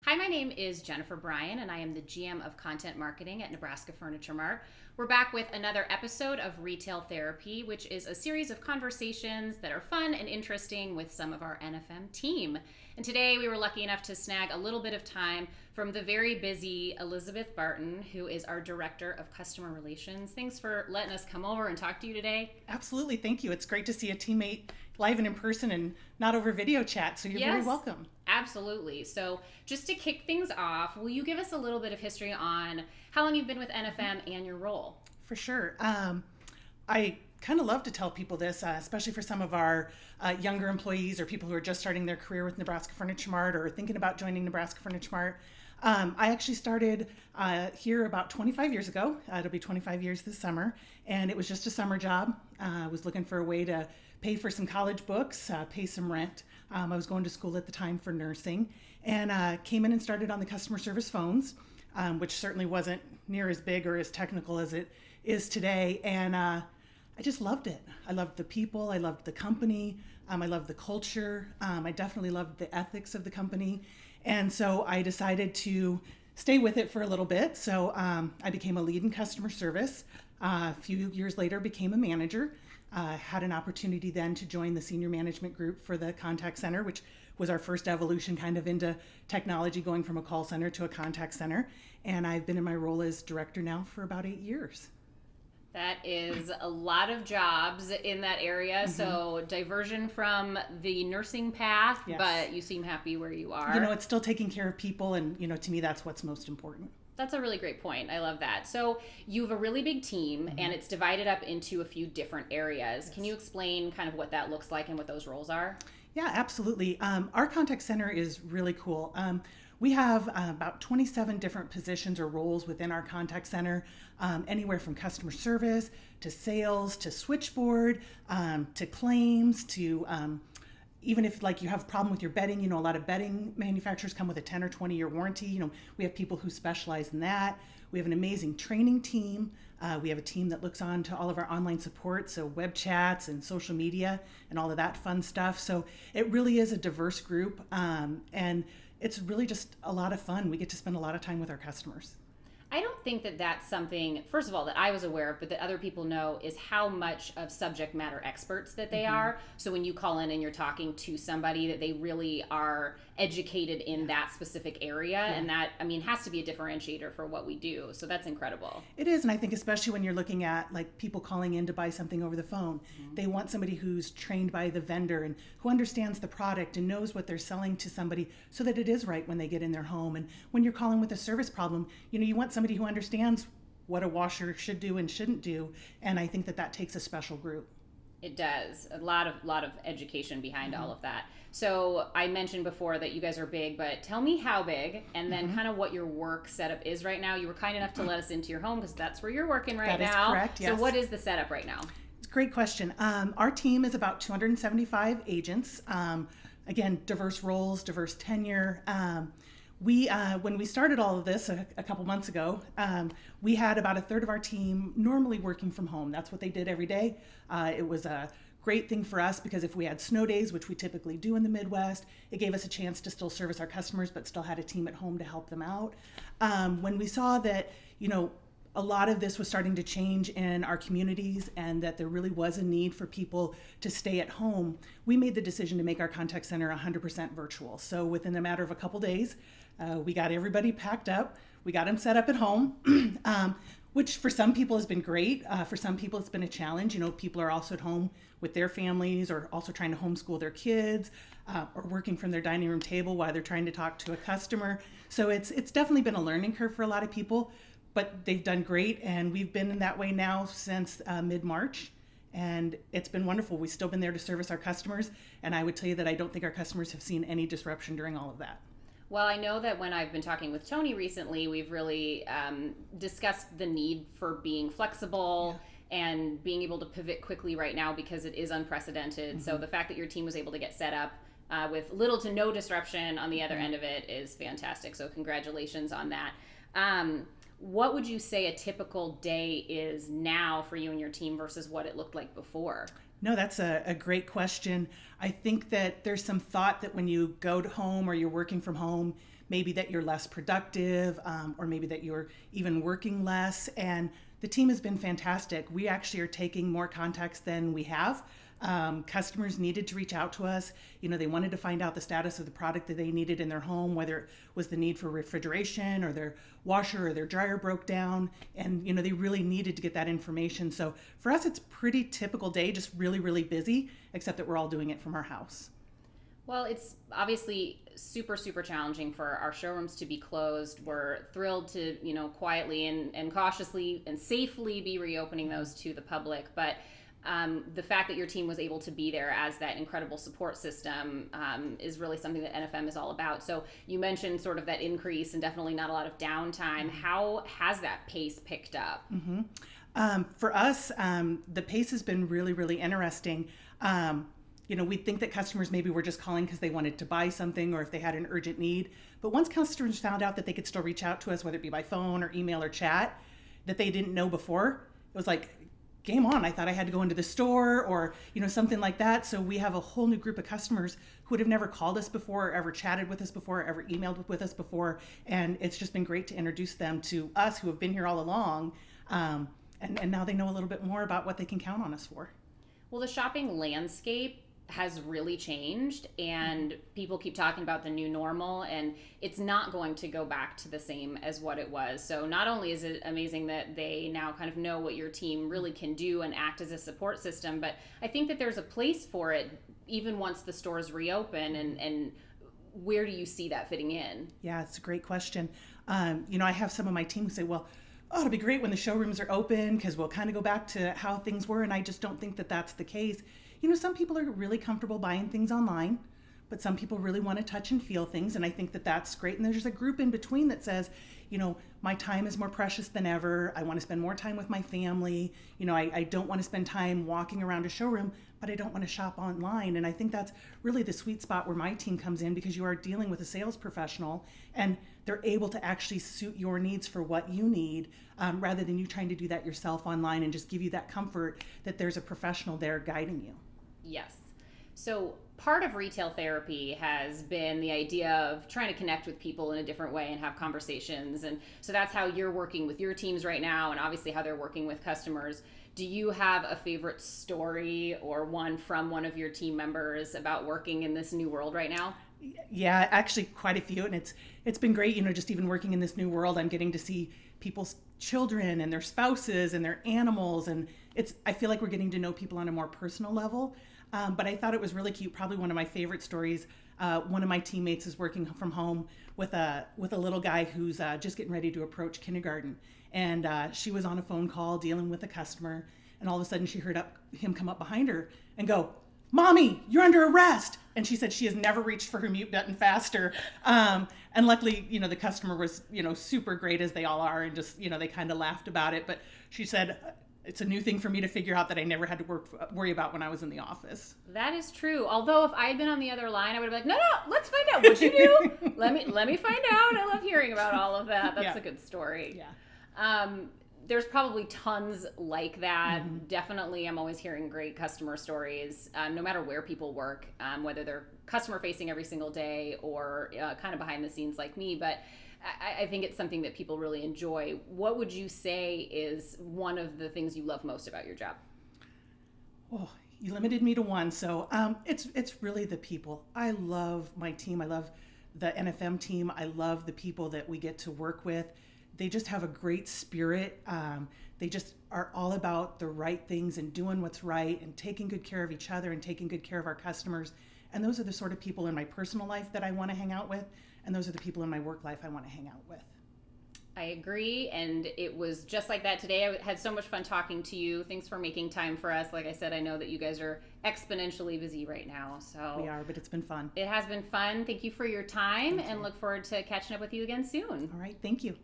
Hi, my name is Jennifer Bryan, and I am the GM of Content Marketing at Nebraska Furniture Mart. We're back with another episode of Retail Therapy, which is a series of conversations that are fun and interesting with some of our NFM team. And today we were lucky enough to snag a little bit of time from the very busy Elizabeth Barton, who is our Director of Customer Relations. Thanks for letting us come over and talk to you today. Absolutely, thank you. It's great to see a teammate live and in person and not over video chat, so you're very welcome. Absolutely. So just to kick things off, will you give us a little bit of history on how long you've been with NFM and your role? For sure. I kind of love to tell people this, especially for some of our younger employees or people who are just starting their career with Nebraska Furniture Mart or thinking about joining Nebraska Furniture Mart. I actually started here about 25 years ago. It'll be 25 years this summer, and it was just a summer job. I was looking for a way to pay for some college books, pay some rent. I was going to school at the time for nursing, and came in and started on the customer service phones, which certainly wasn't near as big or as technical as it is today. And I just loved it. I loved the people. I loved the company. I loved the culture. I definitely loved the ethics of the company. And so I decided to stay with it for a little bit. So I became a lead in customer service. A few years later, became a manager. Had an opportunity then to join the senior management group for the contact center, which was our first evolution kind of into technology, going from a call center to a contact center. And I've been in my role as director now for about 8 years. That is a lot of jobs in that area. Mm-hmm. So diversion from the nursing path, yes. But you seem happy where you are. You know, it's still taking care of people, and to me, that's what's most important. That's a really great point. I love that. So you have a really big team, mm-hmm. and it's divided up into a few different areas. Yes. Can you explain kind of what that looks like and what those roles are? Yeah, absolutely. Our contact center is really cool. We have about 27 different positions or roles within our contact center, anywhere from customer service to sales to switchboard to claims to even if like you have a problem with your bedding, a lot of bedding manufacturers come with a 10 or 20-year warranty. We have people who specialize in that. We have an amazing training team. We have a team that looks on to all of our online support, so web chats and social media and all of that fun stuff. So it really is a diverse group, and it's really just a lot of fun. We get to spend a lot of time with our customers. I don't think that that's something, first of all, that I was aware of, but that other people know is how much of subject matter experts that they mm-hmm. are. So when you call in and you're talking to somebody, that they really are educated in that specific area. Yeah. And that, has to be a differentiator for what we do. So that's incredible. It is. And I think especially when you're looking at like people calling in to buy something over the phone, mm-hmm. they want somebody who's trained by the vendor and who understands the product and knows what they're selling to somebody so that it is right when they get in their home. And when you're calling with a service problem, you want somebody who understands what a washer should do and shouldn't do. And I think that takes a special group. It does. A lot of education behind mm-hmm. all of that. So I mentioned before that you guys are big, but tell me how big and then mm-hmm. kind of what your work setup is right now. You were kind enough to let us into your home because that's where you're working right now. That is correct, yes. So what is the setup right now? It's a great question. Our team is about 275 agents. Again, diverse roles, diverse tenure. When we started all of this a couple months ago, we had about a third of our team normally working from home. That's what they did every day. It was a great thing for us because if we had snow days, which we typically do in the Midwest, it gave us a chance to still service our customers, but still had a team at home to help them out. When we saw that, a lot of this was starting to change in our communities and that there really was a need for people to stay at home, we made the decision to make our contact center 100% virtual. So within a matter of a couple days, we got everybody packed up. We got them set up at home, which for some people has been great. For some people, it's been a challenge. People are also at home with their families or also trying to homeschool their kids or working from their dining room table while they're trying to talk to a customer. So it's definitely been a learning curve for a lot of people, but they've done great. And we've been in that way now since mid-March. And it's been wonderful. We've still been there to service our customers. And I would tell you that I don't think our customers have seen any disruption during all of that. Well, I know that when I've been talking with Tony recently, we've really discussed the need for being flexible and being able to pivot quickly right now because it is unprecedented. Mm-hmm. So the fact that your team was able to get set up with little to no disruption on the other end of it is fantastic. So congratulations on that. What would you say a typical day is now for you and your team versus what it looked like before? No, that's a great question. I think that there's some thought that when you go to home or you're working from home, maybe that you're less productive, or maybe that you're even working less. And the team has been fantastic. We actually are taking more contacts than we have. Customers needed to reach out to us. They wanted to find out the status of the product that they needed in their home, whether it was the need for refrigeration or their washer or their dryer broke down. And, they really needed to get that information. So for us, it's pretty typical day, just really, really busy, except that we're all doing it from our house. Well, it's obviously super, super challenging for our showrooms to be closed. We're thrilled to, quietly and cautiously and safely be reopening those to the public. But the fact that your team was able to be there as that incredible support system is really something that NFM is all about. So you mentioned sort of that increase and definitely not a lot of downtime. How has that pace picked up? For us, the pace has been really, really interesting. We think that customers maybe were just calling because they wanted to buy something or if they had an urgent need. But once customers found out that they could still reach out to us, whether it be by phone or email or chat, that they didn't know before, it was like, game on. I thought I had to go into the store or, something like that. So we have a whole new group of customers who would have never called us before, or ever chatted with us before, or ever emailed with us before. And it's just been great to introduce them to us who have been here all along. And now they know a little bit more about what they can count on us for. Well, the shopping landscape has really changed, and people keep talking about the new normal, and it's not going to go back to the same as what it was. So not only is it amazing that they now kind of know what your team really can do and act as a support system, but I think that there's a place for it even once the stores reopen, and where do you see that fitting in? Yeah, it's a great question. I have some of my team who say, well, it'll be great when the showrooms are open because we'll kind of go back to how things were, and I just don't think that that's the case. Some people are really comfortable buying things online, but some people really want to touch and feel things, and I think that that's great. And there's a group in between that says, my time is more precious than ever. I want to spend more time with my family. I don't want to spend time walking around a showroom, but I don't want to shop online. And I think that's really the sweet spot where my team comes in, because you are dealing with a sales professional, and they're able to actually suit your needs for what you need, rather than you trying to do that yourself online and just give you that comfort that there's a professional there guiding you. Yes. So part of retail therapy has been the idea of trying to connect with people in a different way and have conversations. And so that's how you're working with your teams right now, and obviously how they're working with customers. Do you have a favorite story or one from one of your team members about working in this new world right now? Yeah, actually quite a few. And it's been great, just even working in this new world, I'm getting to see people's children and their spouses and their animals. And I feel like we're getting to know people on a more personal level. But I thought it was really cute. Probably one of my favorite stories. One of my teammates is working from home with a little guy who's just getting ready to approach kindergarten. And she was on a phone call dealing with a customer. And all of a sudden she heard him come up behind her and go, "Mommy, you're under arrest." And she said she has never reached for her mute button faster. And luckily, the customer was, super great, as they all are. And just, they kind of laughed about it. But she said, it's a new thing for me to figure out that I never had to worry about when I was in the office. That is true. Although if I had been on the other line, I would have been like, no, let's find out what you do. let me find out. I love hearing about all of that. That's a good story. Yeah. There's probably tons like that. Mm-hmm. Definitely, I'm always hearing great customer stories, no matter where people work, whether they're customer facing every single day or kind of behind the scenes like me. But I think it's something that people really enjoy. What would you say is one of the things you love most about your job? Oh, you limited me to one. So it's really the people. I love my team. I love the NFM team. I love the people that we get to work with. They just have a great spirit. They just are all about the right things and doing what's right and taking good care of each other and taking good care of our customers. And those are the sort of people in my personal life that I want to hang out with. And those are the people in my work life I want to hang out with. I agree. And it was just like that today. I had so much fun talking to you. Thanks for making time for us. Like I said, I know that you guys are exponentially busy right now. So we are, but it's been fun. It has been fun. Thank you for your time, and look forward to catching up with you again soon. All right. Thank you.